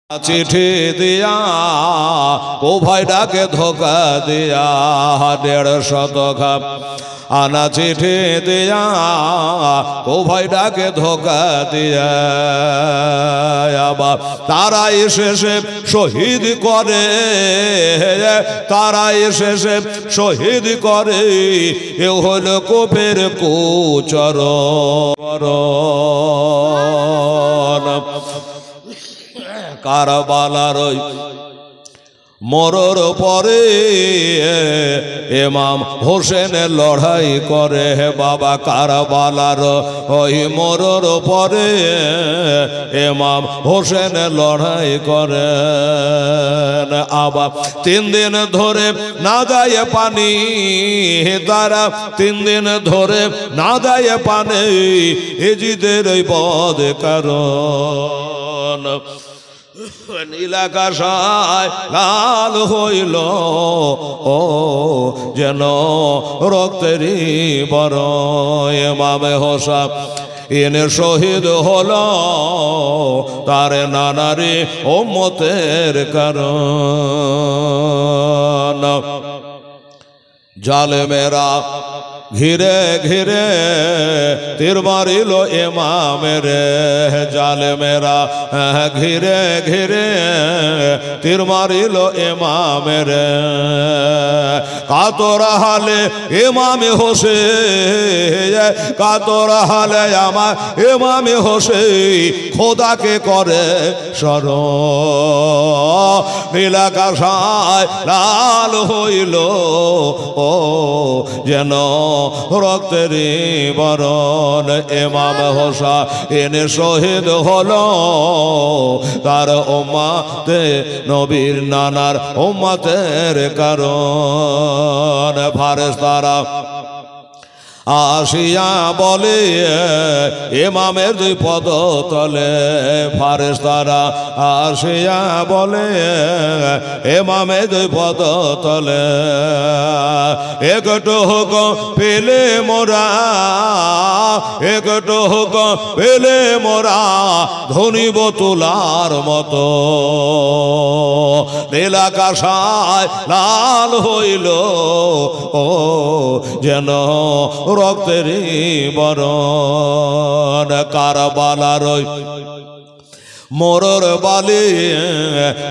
चिठी दिया को भाई डाके धोखा दिया 150 खाप आना चिठी दिया को भाई डाके धोखा दिया तारा शेषे शहीद करे तारा शेषे शहीद करे ए हलो कोपेर कुचरण কারবালার মরর পরে ইমাম হোসেন লড়াই করে বাবা কারবালার ওই মরর পরে ইমাম হোসেন লড়াই করে আবার 3 দিন ধরে না যায় পানি তারা 3 দিন ধরে না যায় পানি এজিদের এই বদ কারণ নীলাকাশায় লাল হইল ও যেন রক্তেরই বরণ ইমামে হোসেন এনে শহীদ হলো তার নানারে উম্মতের কারণ জালেমেরা ঘিরে ঘিরে তীর মারিল ইমামের জালেমেরা ঘিরে ঘিরে তীর মারিল ইমামের কাতর হালে ইমামে হোসেন কাতর হালে আমার ইমামে হোসেন খোদাকে করে স্মরণ নীলাকাশায় লাল হইল ও যেন রক্তেরই বরণ ইমাম হোসেন শহীদ হলো তার উম্মতে নবীর নানার উম্মতের কারণ ফারেশতারা আসিয়া বলে ইমামের 2 পদ তলে ফারেশতারা আসিয়া বলে ইমামের 2 পদ তলে একটু হোক পেলে মোরা একটু হোক পেলে মোরা ধনিব তোলার মতো নীলাকাশায় লাল হইল ও যেন রক্তেরই বরণ কারবালার মরর বালে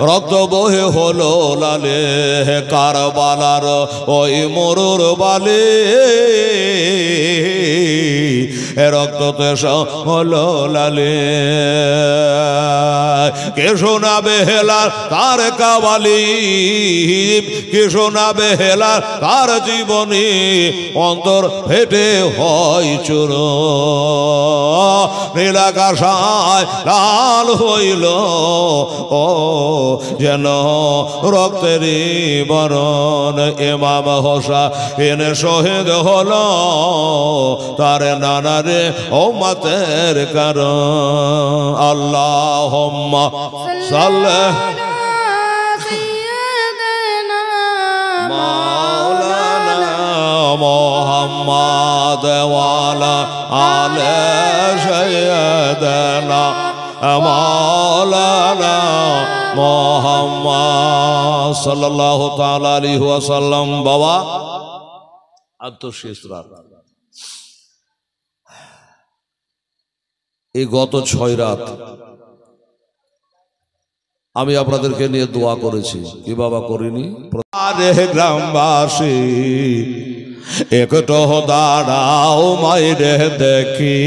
রক্ত বহে হলো লালে কারবালার ওই মরর বালে রক্ততে হলো লালে কে শোনাবে হেলা তার কাওয়ালি কে শোনাবে হেলা তার জীবনী অন্তর ফেটে হয় চূর নীলাকাশায় লাল হইল ও যেন রক্তেরই বরণ ইমাম হোসেন শহীদ হলো তার নানারে উম্মতের কারণ আল্লাহুম্মা সাল্লি মাওলানা মুহাম্মদ ওয়া আলা আলি সাইয়্যিদানা মাওলানা মুহাম্মদ সাল্লাল্লাহু তাআলা আলাইহি ওয়াসাল্লাম বাবা আত্মশেষ রাত এই গত 6 রাত আমি আপনাদেরকে নিয়ে দোয়া করেছি কি বাবা করিনি আরে গ্রামবাসী একটু দাঁড়াও মাইরে দেখি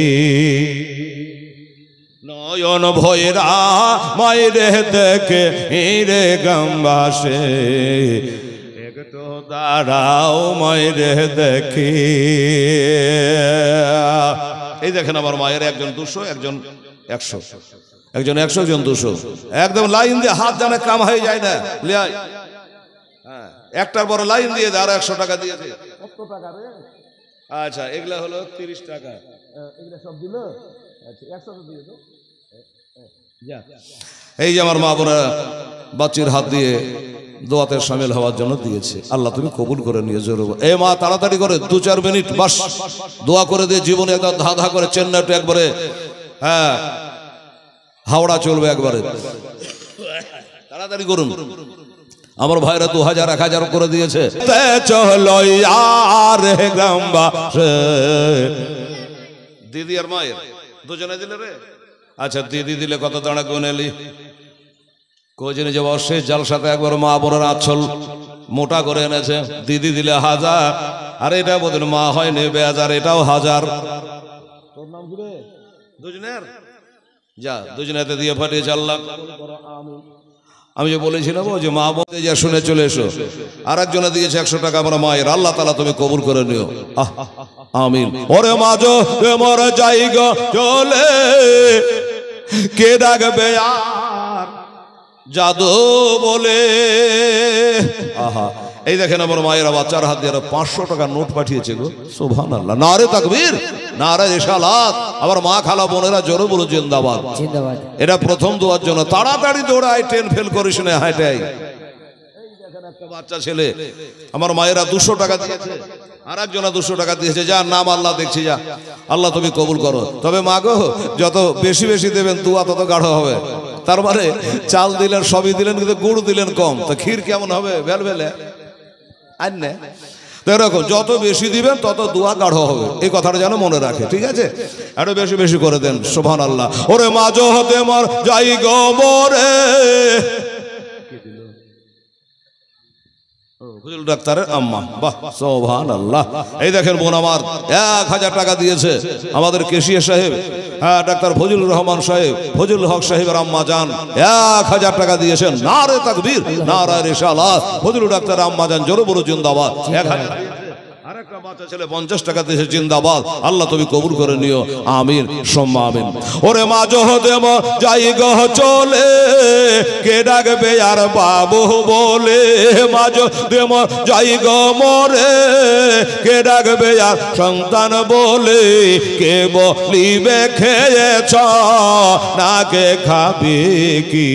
নয়ন ভৈরা মাইরে দেখে রে গ্রামবাসী একটু দাঁড়াও মাইরে দেখি এই দেখেন আমার মায়ের একজন 200 একজন 100 একজন 100 একজন 200 একদম লাইন দিয়ে হাত জানে কাম হয়ে যায় না লিয়াই হ্যাঁ একটার বড় লাইন দিয়ে আর 100 টাকা দিয়েছে কত টাকা রে আচ্ছা এগুলা হলো 30 টাকা এগুলা সব দিল আচ্ছা 100 দিয়ে দাও যা এই যে আমার মা বোনা বাচ্চার হাত দিয়ে দোয়াতে শামিল হওয়ার জন্য দিয়েছে আল্লাহ তুমি কবুল করে নিয়ে জরুর এ মা তাড়াতাড়ি করে 2-4 মিনিট বাস দোয়া করে দিয়ে জীবনে একদম ধাঁধা করে চেন্নাইটা একবারে হ্যাঁ হাওড়া চলবে একবারে তাড়াতাড়ি করুন আমার ভাইরা 2000 1000 করে দিয়েছে। চলো আর গ্রামবাসী, দিদি আর মায়ের দুজনে দিলে রে। আচ্ছা দিদি দিলে কত দাঁড়া গুনেলি কোজনে যে শেষ জালসাতে একবার মা বোনের আঁচল মোটা করে এনেছে। দিদি দিলে 1000, আর এটা বোধ মা হয় নেবে 1000, এটাও 1000। তোর নাম কি রে? দুজনের যা দুজনেতে দিয়ে পাঠিয়েছে আল্লাহ। আমি যে বলেছিলাম ও যে মা বলতে যা শুনে চলে এসো। আর একজনে দিয়েছে 100 টাকা আমার মায়ের, আল্লাহ তাআলা তুমি কবুল করে নিও, আমিন। ওরে মাঝো তোমার জায়গা চলে কে ডাকবে আর জাদু বলে। আহা এই দেখেন আমার মায়েরা বাচ্চার হাত দিয়ে 500 টাকা নোট পাঠিয়েছে গো, সুবহানাল্লাহ। নারে তাকবীর, নারে রিসালাত। আবার মা খালা বোনেরা জোরে বলো জিন্দাবাদ, জিন্দাবাদ। এটা প্রথম দোয়ার জন্য। তাড়াতাড়ি দৌড়াই, ট্রেন ফেল করিস না, হাঁটাই। এই দেখেন একটা বাচ্চা ছেলে আমার মায়েরা 200 টাকা দিয়েছে, আর একজনা 200 টাকা দিয়েছে। যার নাম আল্লাহ দেখছি, যা আল্লাহ তুমি কবুল করো। তবে মা গো যত বেশি বেশি দেবেন দোয়া তত গাঢ় হবে। তার মানে চাল দিলেন সবই দিলেন, কিন্তু গুড় দিলেন কম, তো ক্ষীর কেমন হবে? ভেলভেলে আর না। তো এরকম যত বেশি দিবেন তত দোয়া গাঢ় হবে, এই কথাটা যেন মনে রাখে, ঠিক আছে? আরো বেশি বেশি করে দেন, সুবহানাল্লাহ। ওরে মাঝো হতে মর যাই গো মরে, ফজল ডাক্তারের আম্মা, বাহ সুবহানাল্লাহ। এই দেখেন বোন আমার 1000 টাকা দিয়েছে আমাদের কেশিয়া সাহেব, হ্যাঁ ডাক্তার ফজলুর রহমান সাহেব, ফজলুল হক সাহেবের আম্মা জান 1000 টাকা দিয়েছেন। নারে তাকবীর, নারে রিসালাত। ফজলুর ডাক্তার আম্মা জান জোরে বলো জিন্দাবাদ। 1000। আরেকটা বাচ্চা ছেলে 50 টাকা দিয়েছে, জিন্দাবাদ। আল্লাহ তুমি কবুল করে নিও, আমিন সুম্মা আমিন। ওরে মাঝো দেব যাই গো চলে কে ডাকবে আর বাবু বলে। মাঝো দেব যাই গো মরে কে ডাকবে আর সন্তান বলে। কে বলিবে খেয়েছ না কে খাবে কি।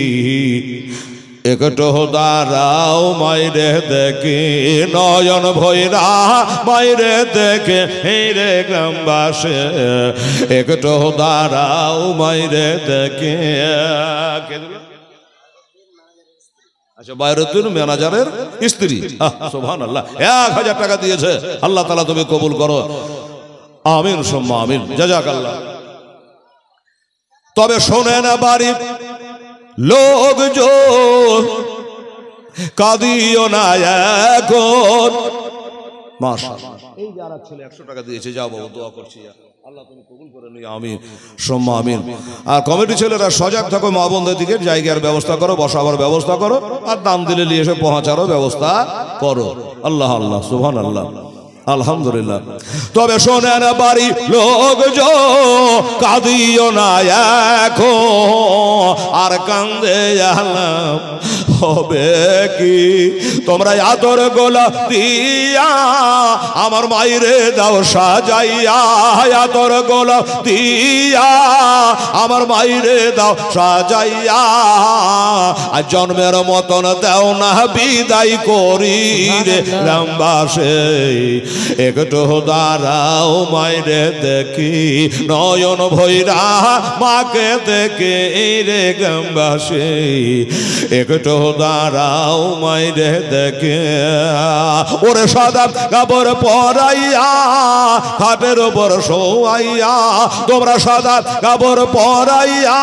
একটু দাঁড়াও মাইরে দেখে নয়ন ভৈরা মাইরে দেখে হেরে গ্রামবাসী। একটু দাঁড়াও মাইরে দেখে। আচ্ছা বাইরুদ্দিন ম্যানেজারের স্ত্রী, সুবহানাল্লাহ। 1000 টাকা দিয়েছে, আল্লাহ তাআলা তুমি কবুল করো, আমিন সুম্মা আমিন, জাযাকাল্লাহ। তবে শোনেন বাড়ি লোকজন কাঁদিও না এখন। মাশাআল্লাহ। এই যারা ছেলে 100 টাকা দিয়েছে, যাও বাবু দোয়া করছি, আল্লাহ তুমি কবুল করে নিও, আমিন সুম্মা আমিন। আর কমিটি ছেলেরা সজাগ থাকো, মা বোনদের দিকে জায়গার ব্যবস্থা করো, বসাবার ব্যবস্থা করো, আর দান দিলে নিয়ে এসে পৌঁছারও ব্যবস্থা করো। আল্লাহ আল্লাহ সুবহানাল্লাহ, আলহামদুলিল্লাহ। তবে শোনেন বাড়ি লোকজন কাঁদিও না এখন আর কান্দে আলাম হবে কি। তোমরা আদর গোলা দিয়া আমার মাইরে দাও সাজাইয়া। আদর গোলা দিয়া আমার মাইরে দাও সাজাইয়া। আর জন্মের মতন দাও না বিদায় করি রে গ্রামবাসী। একটু দাঁড়াও মাইরে দেখি নয়ন ভৈরা মাকে দেখে রে গ্রামবাসী। একটু দাঁড়াও মাইরে দেখে। ওরে সাদা কাপড় পরাইয়া খাটের উপর শোয়াইয়া। তোমরা সাদা কাপড় পরাইয়া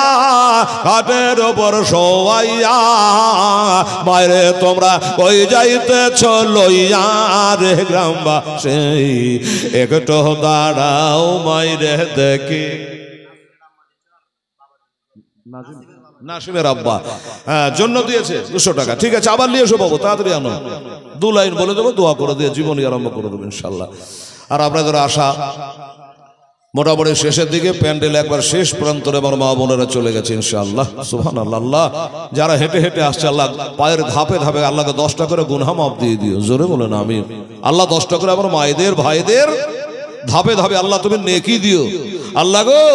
খাটের উপর শোয়াইয়া। মাইরে তোমরা কই যাইতেছ লইয়া রে গ্রামবাসী। একটু দাঁড়াও মাইরে দেখি। নাসিমের আব্বা জন্য দিয়েছে 200 টাকা, ঠিক আছে আবার নিয়ে এসো বাবু, তাড়াতাড়ি আনো। 2 লাইন বলে দেবো, দোয়া করে দিয়ে জীবনী আরম্ভ করে দেবো ইনশাল্লাহ। আর আপনাদের আশা মোটামুটি শেষের দিকে, প্যান্ডেল একবার শেষ প্রান্তরে আমার মা বোনেরা চলে গেছে ইনশাআল্লাহ, সুবহানাল্লাহ। আল্লাহ যারা হেঁটে হেঁটে আসছে, আল্লাহ পায়ের ধাপে ধাপে আল্লাহকে 10 টাকা করে গুনহা মাফ দিয়ে দিও, জোরে বলেন আমিন। আল্লাহ 10 টাকা করে আমার মায়েদের ভাইদের ধাপে ধাপে আল্লাহ তুমি নেকি দিও। আল্লাহ গো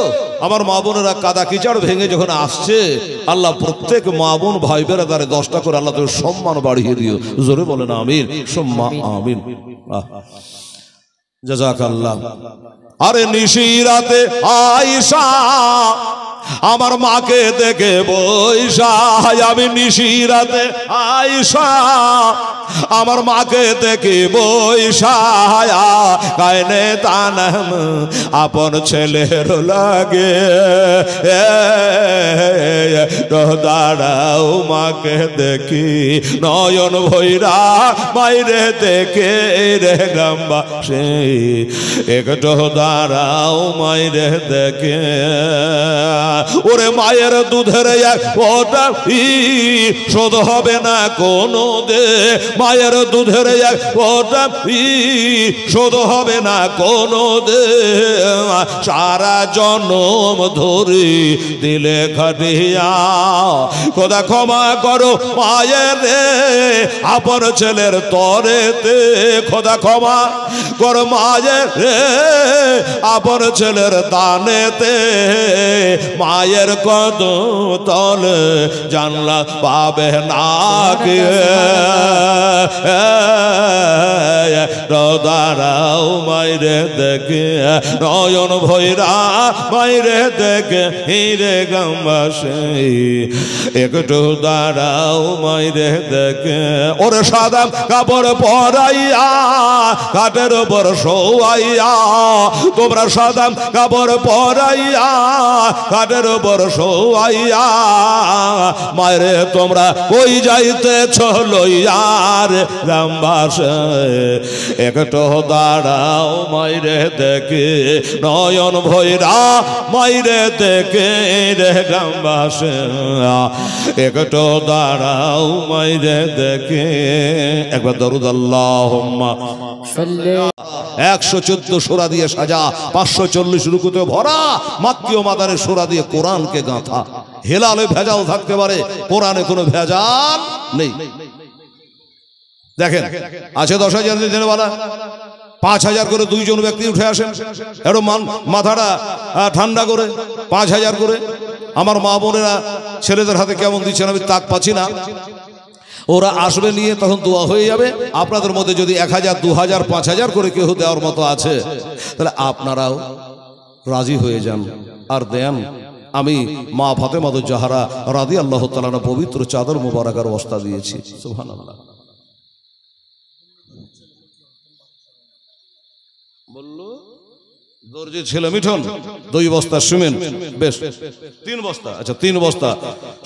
আমার মা বোনেরা কাদা কিচাড় ভেঙে যখন আসছে, আল্লাহ প্রত্যেক মা বোন ভাই বেরাদারে 10 টাকা করে আল্লাহ তুমি সম্মান বাড়িয়ে দিও, জোরে বলেন আমিন সুম্মা আমিন। জাযাকাল্লাহ। আরে নিশিরাতে আয়েশা আমার মাকে দেখে বৈশা, আমি নিশিরাতে আয়েশা আমার মাকে দেখে বৈশা, কায়নে তানাম আপন ছেলের লাগে দাঁড়াও মাকে দেখি নয়ন ভৈরা মাইরে দেখে রে গ্রামবাসী একটু দাঁড়াও মাইরে দেখে। ওরে মায়ের দুধের এক ফোঁটা শোধ হবে না কোনো দে, মায়ের দুধের এক ফোঁটা শোধ হবে না কোনো দে, সারা জনম ধরে দিলে খাটিয়া খোদা ক্ষমা করো মায়ের রে আপন ছেলের তরেতে, খোদা ক্ষমা করো মায়ের রে আপন ছেলের দানেতে, মায়ের কদম তলে জানলা পাবে না কে দাঁড়াও মাইরে দেখে নয়ন ভৈরা মাইরে দেখে হিরে গ্রামবাসী একটু দাঁড়াও মাইরে দেখে। ওরে সাদা কাপড় পরাইয়া কাঠের উপর শোয়াইয়া, তোমরা সাদা কাপড় পরাইয়া কাঠের উপর শোয়াইয়া মায়েরে তোমরা কই যাইতেছ লইয়ার গ্রামবাসী একটু দাঁড়াও মাইরে দেখে নয়ন ভৈরা মাইরে দেখে রে গ্রামবাসী একটু দাঁড়াও মাইরে দেখে। একবার দরুদ আল্লাহুম্মা 114 সূরা দিয়ে সাজা, 540 রুকুতে ভরা, মাক্কিয় মাদানের সূরা দিয়ে কোরআনকে গাঁথা। হেলালে ভেজাল থাকতে পারে, কোরআনে কোনো ভেজাল নেই। দেখেন আছে 10,000 দিনেওয়ালা, 5,000 করে দুইজন ব্যক্তি উঠে আসেন, একটু মাথাটা ঠান্ডা করে 5,000 করে। আমার মা বোনেরা ছেলেদের হাতে কেমন দিচ্ছেন আমি তাক পাচ্ছি না, ওরা আসবে নিয়ে তখন দোয়া হয়ে যাবে। আপনাদের মধ্যে যদি 1,000, 2,000, 5,000 করে কেউ দেওয়ার মতো আছে তাহলে আপনারাও রাজি হয়ে যান আর দেন। আমি মা ফাতেমাতুজ জাহরা রাদিয়াল্লাহু তাআলা আনহা পবিত্র চাদর মুবারাকার ওয়াস্তা দিয়েছি। সুবহানাল্লাহ। বললো দর্জি ছেলে মিঠন 2 বস্তা সিমেন্ট, বেশ 3 বস্তা, আচ্ছা 3 বস্তা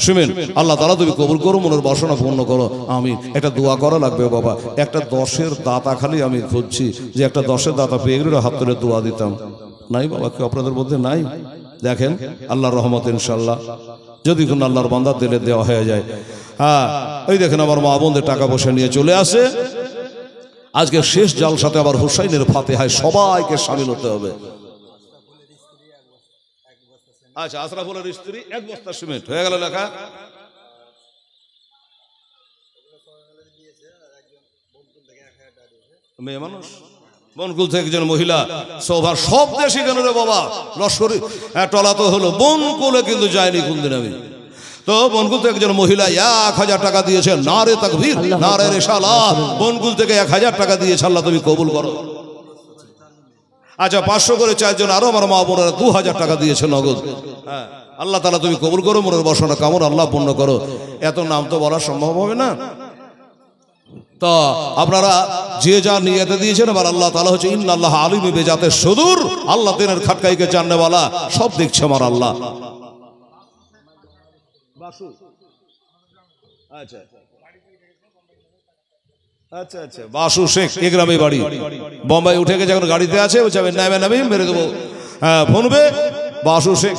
সিমেন্ট আল্লাহ তাআলা তুমি কবুল করো, মনের বাসনা পূর্ণ করো। আমি একটা দোয়া করা লাগবে বাবা, একটা 10-এর দাতা খালি আমি খুঁজছি, যে একটা 10-এর দাতা পেয়ে গেলে হাত তুলে দোয়া দিতাম। নাই বাবা, কেউ আপনাদের মধ্যে নাই? দেখেন আল্লাহর রহমত ইনশাআল্লাহ যদি কোন আল্লাহর বান্দা দিলে দেওয়া হয়ে যায়। হ্যাঁ এই দেখেন আমার মা বোনদের টাকা পয়সা নিয়ে চলে আসে। আজকে শেষ জালসাতে আবার হুসাইনের ফাতিহায় সবাইকে শামিল হতে হবে। আচ্ছা আশরাফুলের স্ত্রী 1 বস্তা সিমেন্ট হয়ে গেল লেখা। মেয়ে মানুষ বনকুল থেকে একজন মহিলা, সবার সব দেশই কেন রে বাবা, লস্করি টলা তো হলো, বনকুলে কিন্তু যায়নি কোনদিন আমি। তো বনকুল থেকে একজন মহিলা 1,000 টাকা দিয়েছে, নারে তাকবীর নারে রিসালাত, বনকুল থেকে 1,000 টাকা দিয়েছে, আল্লাহ তুমি কবুল করো। আচ্ছা 500 করে 4 জন আরো আমার মা বোনেরা 2,000 টাকা দিয়েছে নগদ। হ্যাঁ আল্লাহ তাআলা তুমি কবুল করো, মনের বাসনা কামনা আল্লাহ পূর্ণ করো। এত নাম তো বলা সম্ভব হবে না, তো আপনারা যে যা নিয়তে দিয়েছেন এবার আল্লাহ তাআলা হচ্ছে ইন্নাল্লাহ আলিমু বিজাতে সুদূর, আল্লাহ দিনের খাটকাইকে জাননেওয়ালা, সব দেখছে আমার আল্লাহ। আচ্ছা আচ্ছা আচ্ছা বাসু শেখ এ গ্রামে বাড়ি, বোম্বাই উঠে গেছে, এখন গাড়িতে আছে, বলছে আমি নামে মেরে দেবো। হ্যাঁ ফোনবে বাসু শেখ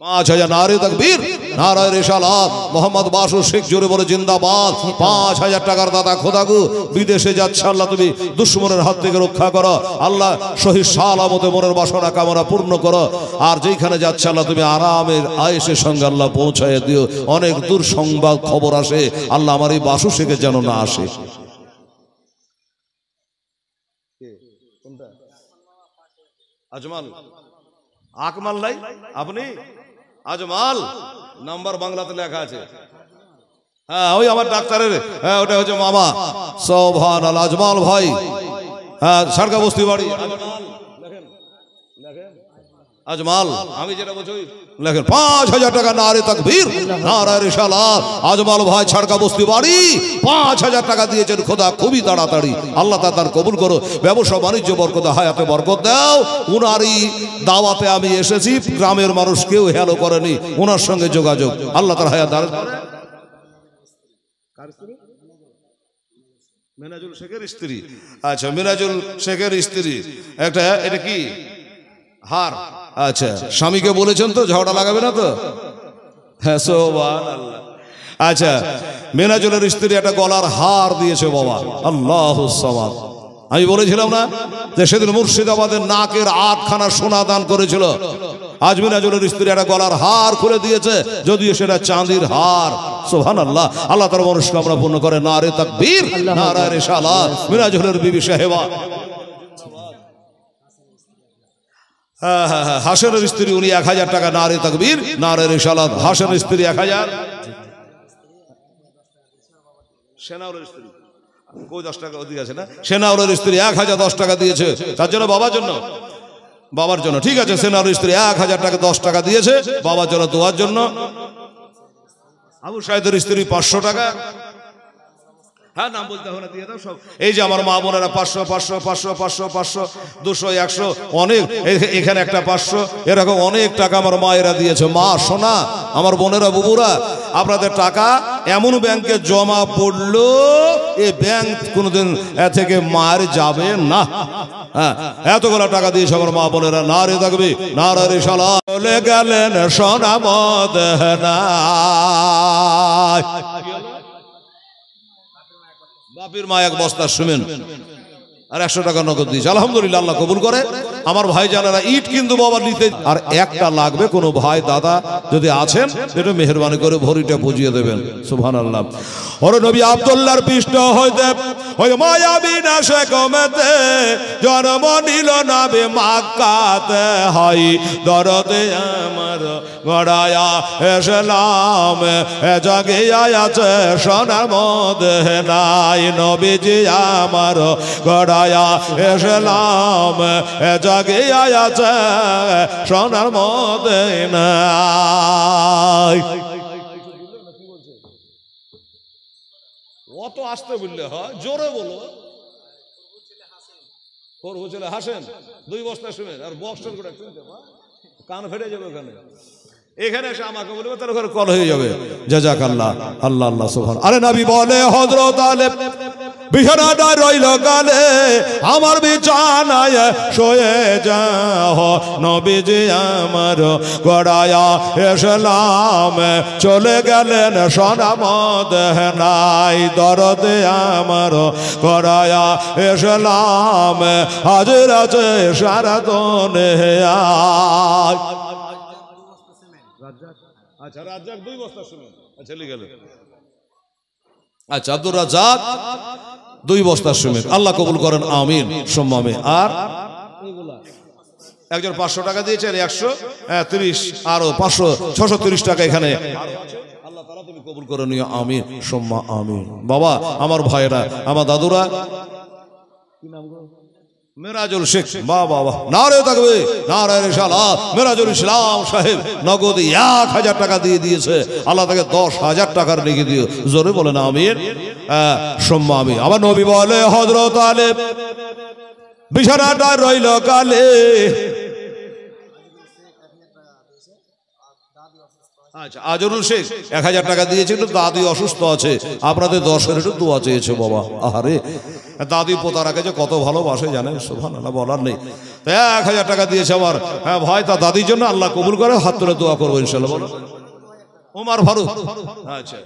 5,000 নারে তাকবীর নারে রিসালাত, মোহাম্মদ বাসু শেখ জোরে বলে জিন্দাবাদ। 5,000 টাকার দাদা, খোদাগো বিদেশে যাচ্ছে, আল্লাহ তুমি দুশ্মনের হাত থেকে রক্ষা করো, আল্লাহ সহি সালামতে মনের বাসনা কামনা পূর্ণ করো। আর যেখানে যাচ্ছে আল্লাহ তুমি আরামের আয়েশের সঙ্গে আল্লাহ পৌঁছায় দিও। অনেক দূর সংবাদ খবর আসে, আল্লাহ আমার এই বাসু শেখের যেন না আসে। আজমাল আকমাল নাই, আপনি আজমাল নাম্বার বাংলাতে লেখা আছে। হ্যাঁ ওই আমার ডাক্তারের, হ্যাঁ ওটা হচ্ছে মামা সুবহানাল্লাহ। আজমাল ভাই হ্যাঁ সরকার বস্তি বাড়ি আজমাল, আমি যেটা বলছি লেখেন 5000 টাকা। নারে তাকবীর, নারে রিসালাত। আজমাল ভাই ছাড়কা বস্তি বাড়ি 5000 টাকা দিয়েছেন। খোদা খুবই তাড়াতাড়ি আল্লাহ তার কবুল করো, ব্যবসা বাণিজ্য বরকত, হায়াতে বরকত দাও। উনারই দাওয়াতে আমি এসেছি, গ্রামের মানুষ কেউ হেলো করেনি, ওনার সঙ্গে যোগাযোগ, আল্লাহ তার হায়াত দান করে। মিনাজুল শেখের স্ত্রী, আচ্ছা মিনাজুল শেখের স্ত্রী একটা, এটা কি হার? আচ্ছা স্বামীকে বলেছেন তো, ঝগড়া লাগাবে না তো? হ্যাঁ সুবহানাল্লাহ। আচ্ছা মিনাজুলের স্ত্রী একটা গলার হার দিয়েছে বাবা, আল্লাহুস সামাদ। আমি বলেছিলাম না যে সেদিন মুর্শিদাবাদের নাকের 8খানা সোনা দান করেছিল। আজ মিনাজুলের স্ত্রী একটা গলার হার খুলে দিয়েছে, যদিও সেটা চাঁদির হার। সুবহানাল্লাহ, আল্লাহ তার মনস্কামনা পূর্ণ করে। নারে তাকবীর, নারে রিসালাত। মিনাজুলের বিবি সাহেবা, হাসানের স্ত্রী উনি 1000 টাকা। নারে তাকবীর, নারে রিসালাত। হাসানের স্ত্রী 1000। সেনাউলের স্ত্রী কই 10 টাকা অধিক আছে না? সেনাউলের স্ত্রী 1010 টাকা দিয়েছে। তার জন্য বাবার জন্য, বাবার জন্য ঠিক আছে। সেনাউলের স্ত্রী 1000 টাকা 10 টাকা দিয়েছে বাবার জন্য, দোয়ার জন্য। আবু সাইদের স্ত্রী 500 টাকা। হ্যাঁ নাম বলতে হবে না, দিয়ে দাও সব। এই যে আমার মা বোনেরা 500 500 500 500 500 200 100 অনেক, এখানে একটা 500, এরকম অনেক টাকা আমার মায়েরা দিয়েছে। মা সোনা, আমার বোনেরা বুবুরা, আপনাদের টাকা এমন ব্যাংকে জমা পড়লো, এই ব্যাংক কোনোদিন থেকে মার যাবে না। হ্যাঁ এতগুলো টাকা দিয়েছে আমার মা বোনেরা। নারে থাকবে, নারে রিসালাত। চলে গেলেন সোনা মদিনা। বাপির মা 1 বস্তা সিমেন্ট আর 100 টাকা নগদ দিয়েছে। আলহামদুলিল্লাহ, আল্লাহ কবুল করে। আমার ভাই জানেরা ইট কিন্তু বাবা নিতে, আর একটা লাগবে, কোনো ভাই দাদা যদি আছেন একটু মেহেরবানি করে ভরিটা বুঝিয়ে দেবেন। সুবহানাল্লাহ। ওরে নবী আব্দুল্লাহর পৃষ্ঠ হইতে ওই মায়াবী নাশে কমেতে জন্ম নিল নবী মক্কাতে। হয় দরদে আমার গড়ায়া এসলাম, এ জাগিয়া আছে সোনার মদিনায়। নবীজি আমার গড়ায়া এসলাম, এ জাগিয়া আছে সোনার মদিনায়। অত আসতে বললে হয়, জোরে বলো। করবো ছেলে হাসেন 2 বস্তা শুনে, আর বক্সের করে কান ফেটে যাবে ওখানে। এখানে এসে আমাকে বলবে, তার ওখানে কল হয়ে যাবে। জাযাকাল্লাহ, আল্লাহ আল্লাহ সুবহান। আরে নবী বলে হযরত আলী বিছানাটা রইল কালে, আমার বিছানায় শুয়ে যাও। নবীজি আমার গড়ায়া এসলাম, চলে গেলেন সোনা মদিনায়। দরদে আমার গড়ায়া এসলাম, হাজির আছে সারা দুনিয়ায়। আচ্ছা রাজ্জাক 2 বস্তা শুনুন। আচ্ছা লিখে গেল। আচ্ছা আব্দুর রাজ্জাক 2 বস্তা সিমেন্ট, আল্লাহ কবুল করেন, আমিন সুম্মা আমিন। আর একজন 500 টাকা দিয়েছেন, 130 আরো 500 630 টাকা এখানে। আল্লাহ তাআলা তুমি কবুল করে নিও, আমিন সুম্মা আমিন। বাবা আমার ভাইরা, আমার দাদুরা, কি নাম গো? মিরাজুল শেখ, বাবা বাবা, নারে থাকবে, নারে রিসালাত। মিরাজুল ইসলাম সাহেব নগদ 1000 টাকা দিয়ে দিয়েছে। আল্লাহ তাকে 10,000 টাকার লিখে দিও, জোরে বলেন আমিন সুম্মা আমিন। আবার নবী বলে হযরত আলী বিছানাটা রইল কালে। আচ্ছা আজরুল শেখ 1000 টাকা দিয়েছে, কিন্তু দাদি অসুস্থ আছে, আপনাদের 10-এর একটু দোয়া চেয়েছে বাবা। আরে দাদি পোতারাকে যে কত ভালোবাসে জানেন, সুবহানাল্লাহ, বলার নেই। 1000 টাকা দিয়েছে আমার ভাই, তা দাদির জন্য আল্লাহ কবুল করে, হাত তুলে দোয়া করবো ইনশাআল্লাহ। বলো ওমর ফারুক। আচ্ছা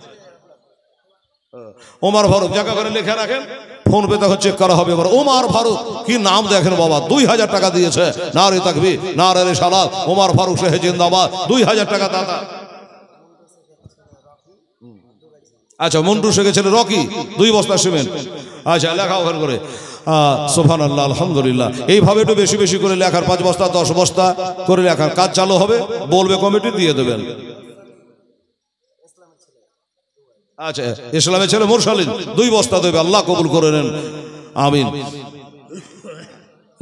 ওমর ফারুক জায়গা করে লিখে রাখেন, ফোন পে তখন চেক করা হবে। এবার ওমর ফারুক কি নাম দেখেন বাবা, 2000 টাকা দিয়েছে। নারে তাকবীর, নারে রিসালাত। ওমর ফারুক সাহেব জিন্দাবাদ, 2000 টাকা দাদা। আচ্ছা মন্টু শেখের ছেলে রকি 2 বস্তা সিমেন্ট। আচ্ছা লেখা ওখান করে। সুবহানাল্লাহ, আলহামদুলিল্লাহ। এইভাবে একটু বেশি বেশি করে লেখার, 5 বস্তা 10 বস্তা করে লেখার কাজ চালু হবে, বলবে কমিটি, দিয়ে দেবেন। আচ্ছা ইসলামের ছেলে মুরসালিন 2 বস্তা দেবে, আল্লাহ কবুল করে নেন, আমিন।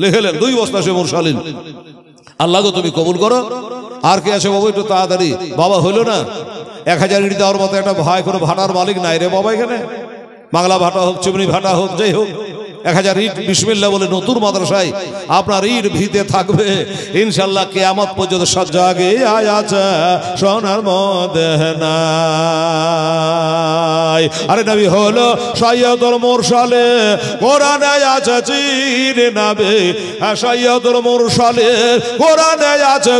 লিখলেন 2 বস্তা সে মুরসালিন। আল্লাহ গো তুমি কবুল করো। আর কে আছে বাবা একটু তাড়াতাড়ি? বাবা হইলো না, 1000 ইট দেওয়ার মতো একটা ভাই, কোনো ভাটার মালিক নাই রে বাবা এখানে। বাংলা ভাটা হোক, চিমনি ভাটা হোক, যাই হোক, 1000 ইট বিসমিল্লাহ বলে নতুন মাদ্রাসায় আপনার ইট ভিতে থাকবে ইনশাল্লাহ। কিয়ামত পর্যন্ত সজ্জাগে আয়াছে সোনার মদিনায়। আরে নবী হলো সৈয়দুল মুরসালে, কোরআনে আছে চিনে নাবে। সৈয়দুল মুরসালে কোরআনে আছে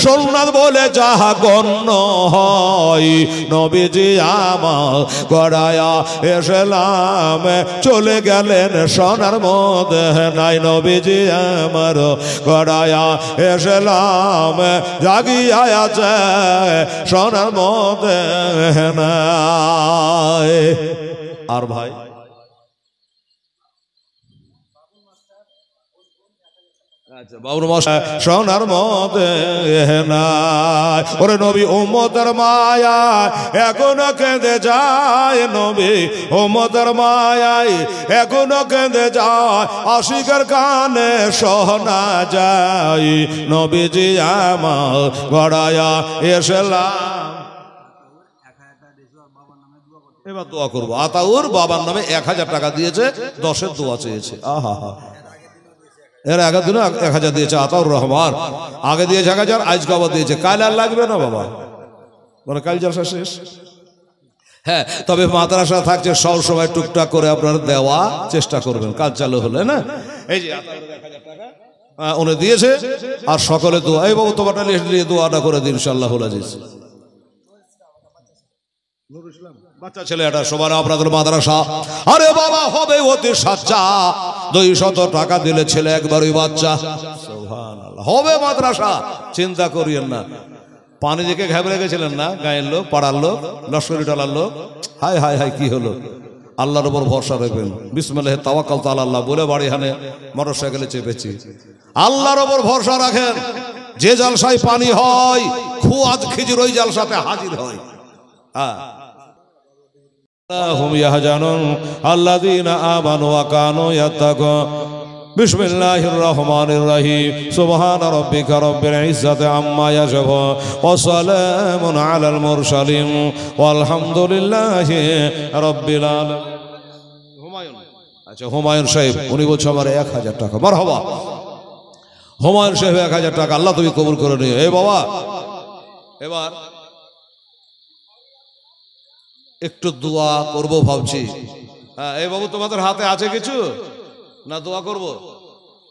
সুন্নাত বলে যাহা গণ্য হয়। নবীজি আমার গড়ায়া এসলাম চলে গেলেন সোনার মদিনায়। নবীজি আমার গড়ায়া এসলাম জাগিয়া আছে সোনার মদিনায়। আর ভাই সোনার মদিনায়। ওরে নবী উম্মতের মায়া এখনো কেঁদে যায়। নবী উম্মতের মায়ায় এখনো কেঁদে যায়। আশিকের কানে শোনা যায়। নবীজি আমার গড়ায়া এসলাম। এবার দোয়া করবো। আতাউর বাবার নামে 1000 টাকা দিয়েছে, 10-এর দোয়া চেয়েছে। আহা হা, এর আগের দিনে 1000 দিয়েছে আতাউর রহমান। আগে দিয়েছে 1000, আজকে আবার দিয়েছে। কাল আর লাগবে না বাবা, মানে কাল জলসা শেষ। হ্যাঁ, তবে মাদ্রাসা থাকছে সব সময় টুকটাক করে আপনারা দেওয়া চেষ্টা করবেন, কাজ চালু হলে না। এই যে 1000 টাকা উনি দিয়েছে। আর সকলে দোয়া, এই বাবু তোমারটা লিস্ট দিয়ে দোয়াটা করে দিন ইনশাআল্লাহ। বাচ্চা ছেলে এটা সবার আপনাদের মাদ্রাসা। আরে বাবা হবে অতি সাচ্চা, 200 টাকা দিলে ছেলে একবারই বাচ্চা। সুবহানাল্লাহ, হবে মাদ্রাসা, চিন্তা করিয়েন না। পানি দেখে ঘাবড়ে গেছিলেন না, গায়ের লোক, পাড়ার লোক, লস্করি টালার লোক। হায় হায় হায় কি হলো? আল্লাহর উপর ভরসা রাখবেন। বিসমিল্লাহি তাওয়াক্কালতু আলাল্লাহ বলে বাড়ি হানে মোটরসাইকেলে চেপেছি। আল্লাহর উপর ভরসা রাখেন। যে জালসায় পানি হয়, খুয়াজ খিজির ওই জালসাতে হাজির হয়। হ্যাঁ, হুম ইয়াহজানুন আল্লাযীনা আমানু ওয়া কানু ইয়াত্তাকুন। বিসমিল্লাহির রহমানির রহিম। সুবহান রাব্বিকা রাব্বিল ইজ্জাতি আম্মা ইয়াসিফুন ওয়া সালামুন আলাল মুরসালিন ওয়াল হামদুলিল্লাহি রাব্বিল আলামিন। হুমায়ুন, আচ্ছা হুমায়ুন সাহেব উনি বলছে আমার 1000 টাকা। মারহাবা হুমায়ুন সাহেব, 1000 টাকা আল্লাহ তুমি কবুল করে নিও। এই বাবা এবার একটু দোয়া করবো ভাবছি। হ্যাঁ, এই বাবু তোমাদের হাতে আছে কিছু না দোয়া করব?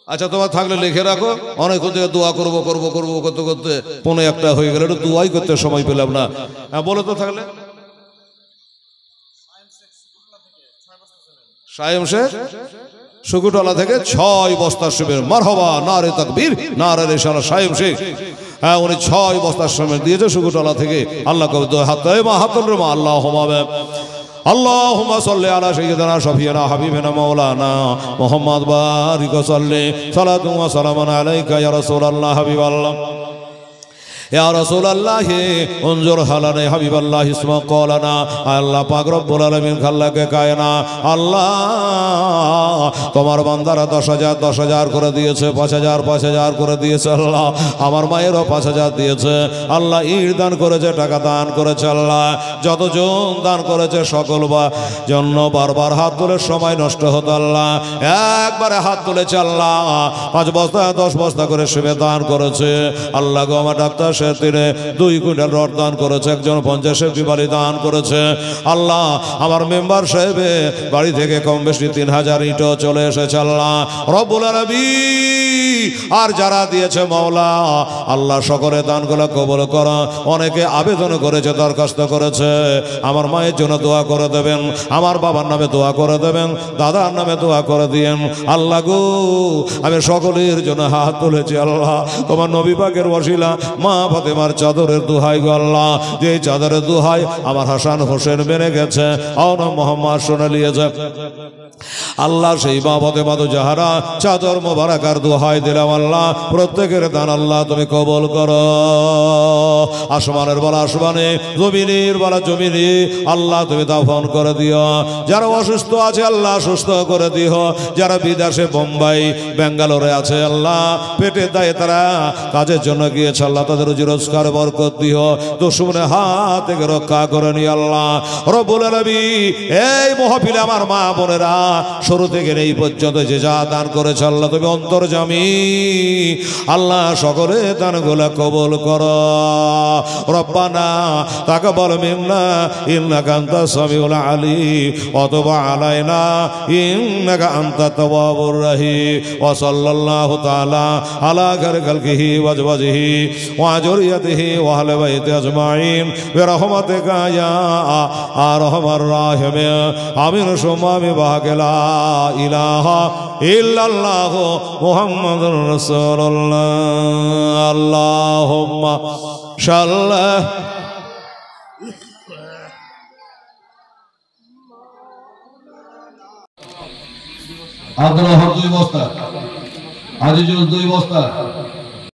আচ্ছা তোমার থাকলে লিখে রাখো। অনেকক্ষণ থেকে দোয়া করবো করবো করবো করতে করতে 1:45 হয়ে গেল, একটু দোয়াই করতে সময় পেলাম না। হ্যাঁ বলো তো থাকলে। সায়েম শেখ সুকুটলা থেকে 6 বস্তা সিমেন্ট। মারহাবা, নারে তাকবীর, নারে রিসালাত। সায়েম শেখ, হ্যাঁ উনি 6 বস্তা সিমেন্ট দিয়েছে সুকুটলা থেকে। আল্লাহ কবুল। হাত হাতুল মা আল্লাহুম্মা اللهم صل على سيدنا شفيعنا حبيبنا مولانا محمد بارك وسلم صلاة وسلام عليك يا رسول الله حبيب الله या रसूल अल्लाह उन्जुर हलाने हबीब अल्लाह इस्मा कौलाना। अल्लाह पाक रब्बुल आलमीन खल्ला के कायना अल्लाह তোমার বান্দারা 10,000 করে দিয়েছে, 5,000 করে দিয়েছে। আল্লাহ আমার মায়েরও 5,000 দিয়েছে। আল্লাহ ঈদ দান করেছে, টাকা দান করেছে। আল্লাহ যতজন দান করেছে সকল বা জন্য বারবার হাত তুলে সময় নষ্ট হতো। আল্লাহ একবারে হাত তুলেছে। আল্লাহ 5 বস্তা 10 বস্তা করে সেবে দান করেছে। আল্লাহ গো আমার ডাক্তার সে 2 কুইন্টাল রড দান করেছে। একজন 50 বাড়ি দান করেছে। আল্লাহ আমার মেম্বার সাহেবে বাড়ি থেকে কম বেশি 3,000 ইটও চলে এসেছে। আল্লাহ রব্বুল আলামিন আর যারা দিয়েছে মাওলা আল্লাহ সকলে দানগুলো কবুল করো। অনেকে আবেদন করেছে, দরখাস্ত করেছে, আমার মায়ের জন্য দোয়া করে দেবেন, আমার বাবার নামে দোয়া করে দেবেন, দাদার নামে দোয়া করে দিয়েন। আল্লাহ গো আমি সকলের জন্য হাত তুলেছি। আল্লাহ তোমার নবী পাকের ওসিলা মাফ ফাতেমার চাদরের দোহাই গো আল্লাহ, যে চাদরের দোহাই আমার হাসান হোসেন মেনে গেছে, আওনা মোহাম্মদ শুনে নিয়েছে আল্লাহ, সেই মা ফাতেমা তো যাহারা চাদর মোবারকার দোহাই দিলাম আল্লাহ, প্রত্যেকের দান আল্লাহ তুমি কবুল করো। আসমানের বলা আসমানে, জমিনের বলা জমিনে আল্লাহ তুমি দাফন করে দিও। যারা অসুস্থ আছে আল্লাহ সুস্থ করে দিও। যারা বিদেশে বোম্বাই বেঙ্গালোরে আছে আল্লাহ, পেটে দায়ে তারা কাজের জন্য গিয়েছে আল্লাহ, তাদের রুজি রোজগার বরকত দিও, দুশমনের হাত থেকে রক্ষা করে নি আল্লাহ রব্বুল আলামিন। এই মাহফিলে আমার মা বোনেরা শুরু থেকে এই পর্যন্ত যে যা দান করেছে আল্লাহ তুমি অন্তর্যামী আল্লাহ, সকলে দানগুলো কবুল করো। রব্বানা তাকাব্বাল মিন্না ইন্নাকা আনতাস সামিউল আলিম ওয়া তুব আলাইনা ইন্নাকা আনতাত তাওয়াবুর রহিম। ওয়া সাল্লাল্লাহু তাআলা আলা খায়রি খালকিহি ওয়া আজওয়াজিহি ওয়া যুররিয়াতিহি ওয়া আহলি বাইতি আজমাইন বিরহমাতিকা ইয়া আরহামার রাহিমিন। আমিন সুম্মা আমিন। লা ইলাহা ইল্লাল্লাহ মুহাম্মাদুর রাসূলুল্লাহ। আল্লাহুম্মা সাল্লি আব্দুল ওয়াহাব 2 বস্তা, আজিজুল 2 বস্তা।